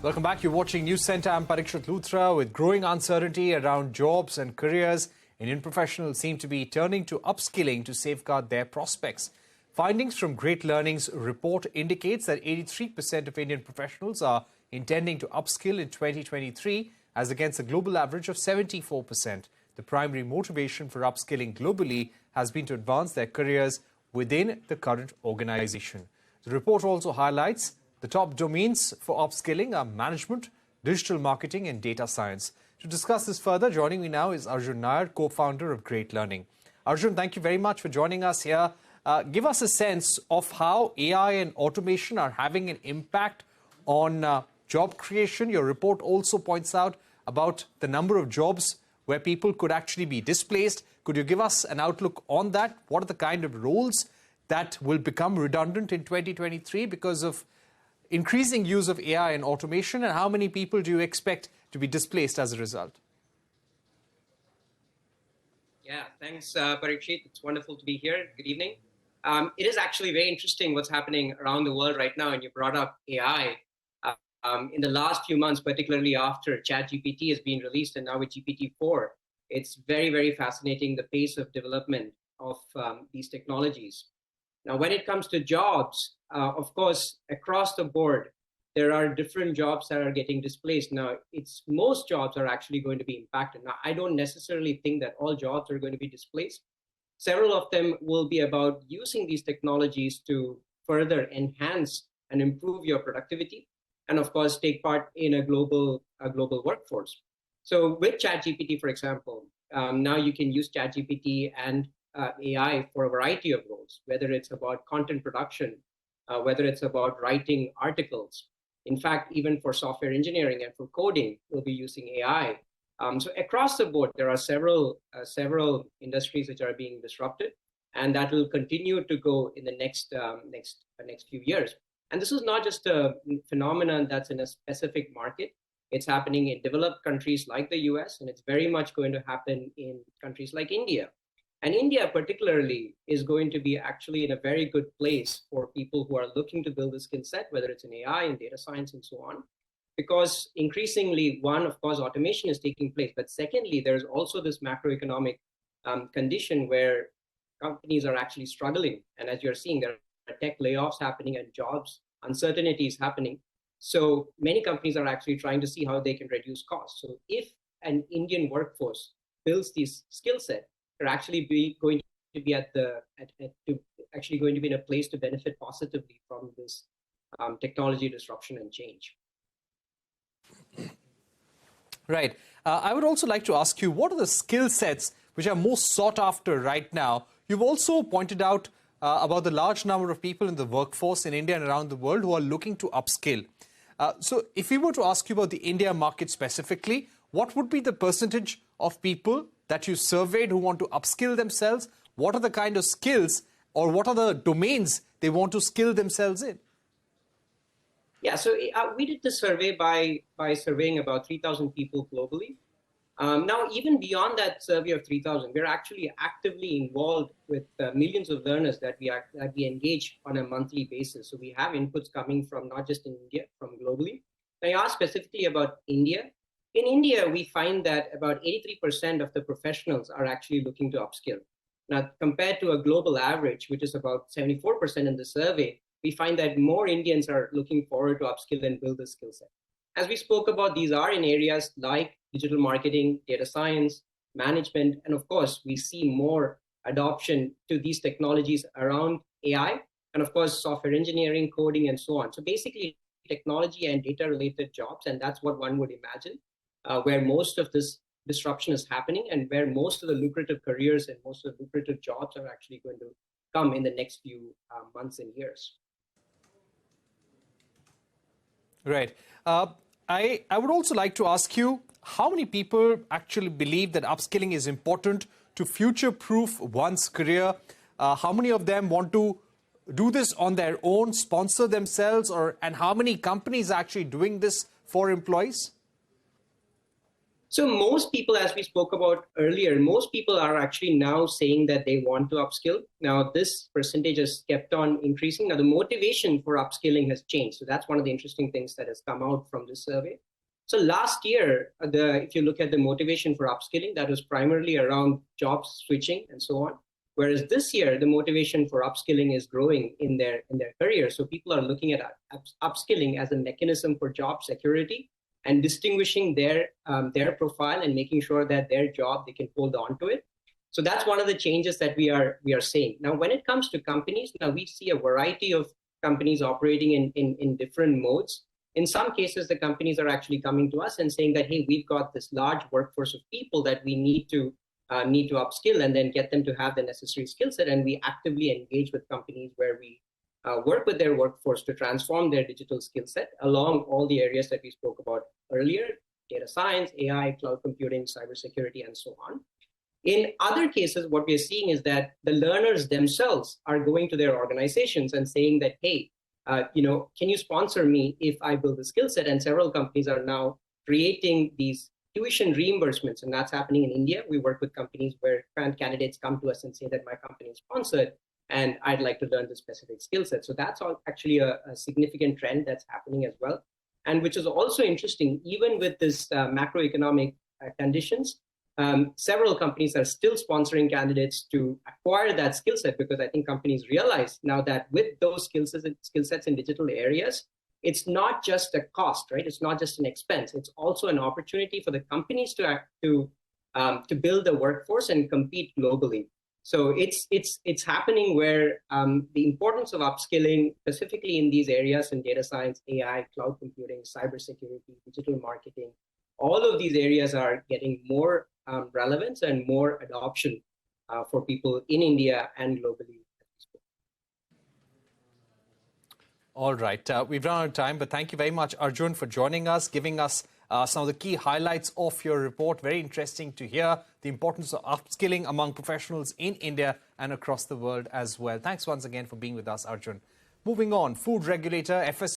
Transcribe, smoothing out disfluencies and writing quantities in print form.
Welcome back. You're watching News Center. I'm Parikshit Luthra. With growing uncertainty around jobs and careers, Indian professionals seem to be turning to upskilling to safeguard their prospects. Findings from Great Learning's report indicates that 83% of Indian professionals are intending to upskill in 2023, as against a global average of 74%. The primary motivation for upskilling globally has been to advance their careers within the current organization. The report also highlights the top domains for upskilling are management, digital marketing and data science. To discuss this further, joining me now is Arjun Nair, co-founder of Great Learning. Arjun, thank you very much for joining us here. Give us a sense of how AI and automation are having an impact on job creation. Your report also points out about the number of jobs where people could actually be displaced. Could you give us an outlook on that? What are the kind of roles that will become redundant in 2023 because of increasing use of AI and automation, and how many people do you expect to be displaced as a result? Yeah, thanks, Parikshit. It's wonderful to be here. Good evening. It is actually very interesting what's happening around the world right now, and you brought up AI. In the last few months, particularly after ChatGPT has been released and now with GPT-4, it's very, very fascinating, the pace of development of these technologies. Now, when it comes to jobs, of course, across the board, there are different jobs that are getting displaced. Now, most jobs are actually going to be impacted. Now, I don't necessarily think that all jobs are going to be displaced. Several of them will be about using these technologies to further enhance and improve your productivity, and of course, take part in a global workforce. So with ChatGPT, for example, now you can use ChatGPT and AI for a variety of roles, whether it's about content production, whether it's about writing articles. In fact, even for software engineering and for coding, we'll be using AI. So across the board, there are several industries which are being disrupted, and that will continue to go in the next few years. And this is not just a phenomenon that's in a specific market. It's happening in developed countries like the US, and it's very much going to happen in countries like India. And India particularly is going to be actually in a very good place for people who are looking to build a skill set, whether it's in AI and data science and so on. Because increasingly, one, of course, automation is taking place. But secondly, there's also this macroeconomic condition where companies are actually struggling. And as you're seeing, there are tech layoffs happening and jobs uncertainty is happening. So many companies are actually trying to see how they can reduce costs. So if an Indian workforce builds this skill set, they're actually going to be in a place to benefit positively from this technology disruption and change. Right. I would also like to ask you, what are the skill sets which are most sought after right now? You've also pointed out about the large number of people in the workforce in India and around the world who are looking to upskill. So if we were to ask you about the India market specifically, what would be the percentage of people that you surveyed who want to upskill themselves? What are the kind of skills or what are the domains they want to skill themselves in? Yeah, so we did this survey by surveying about 3,000 people globally. Now, even beyond that survey of 3,000, we're actually actively involved with millions of learners that we engage on a monthly basis. So we have inputs coming from not just in India, from globally. Now, you asked specifically about India. In India, we find that about 83% of the professionals are actually looking to upskill. Now, compared to a global average, which is about 74% in the survey, we find that more Indians are looking forward to upskill and build a skill set. As we spoke about, these are in areas like digital marketing, data science, management, and of course, we see more adoption to these technologies around AI, and of course, software engineering, coding, and so on. So basically, technology and data-related jobs, and that's what one would imagine, where most of this disruption is happening and where most of the lucrative careers and most of the lucrative jobs are actually going to come in the next few months and years. Right. I would also like to ask you, how many people actually believe that upskilling is important to future-proof one's career? How many of them want to do this on their own, sponsor themselves, and how many companies are actually doing this for employees? So most people, as we spoke about earlier, most people are actually now saying that they want to upskill. Now, this percentage has kept on increasing. Now, the motivation for upskilling has changed. So that's one of the interesting things that has come out from this survey. So last year, if you look at the motivation for upskilling, that was primarily around job switching and so on. Whereas this year, the motivation for upskilling is growing in their career. So people are looking at upskilling as a mechanism for job security and distinguishing their profile and making sure that their job, they can hold on to it. So that's one of the changes that we are seeing. Now, when it comes to companies, now we see a variety of companies operating in different modes. In some cases, the companies are actually coming to us and saying that, hey, we've got this large workforce of people that we need to upskill and then get them to have the necessary skill set. And we actively engage with companies where we work with their workforce to transform their digital skill set along all the areas that we spoke about earlier: data science, AI, cloud computing, cybersecurity, and so on. In other cases, what we're seeing is that the learners themselves are going to their organizations and saying that, hey, can you sponsor me if I build a skill set? And several companies are now creating these tuition reimbursements, and that's happening in India. We work with companies where candidates come to us and say that my company is sponsored and I'd like to learn the specific skill set. So that's all actually a significant trend that's happening as well. And which is also interesting, even with this macroeconomic conditions, several companies are still sponsoring candidates to acquire that skill set, because I think companies realize now that with those skill sets in digital areas, it's not just a cost, right? It's not just an expense. It's also an opportunity for the companies to build a workforce and compete globally. So it's happening where the importance of upskilling, specifically in these areas in data science, AI, cloud computing, cybersecurity, digital marketing, all of these areas are getting more relevance and more adoption for people in India and globally. All right. We've run out of time, but thank you very much, Arjun, for joining us, giving us some of the key highlights of your report. Very interesting to hear the importance of upskilling among professionals in India and across the world as well. Thanks once again for being with us, Arjun. Moving on, food regulator FS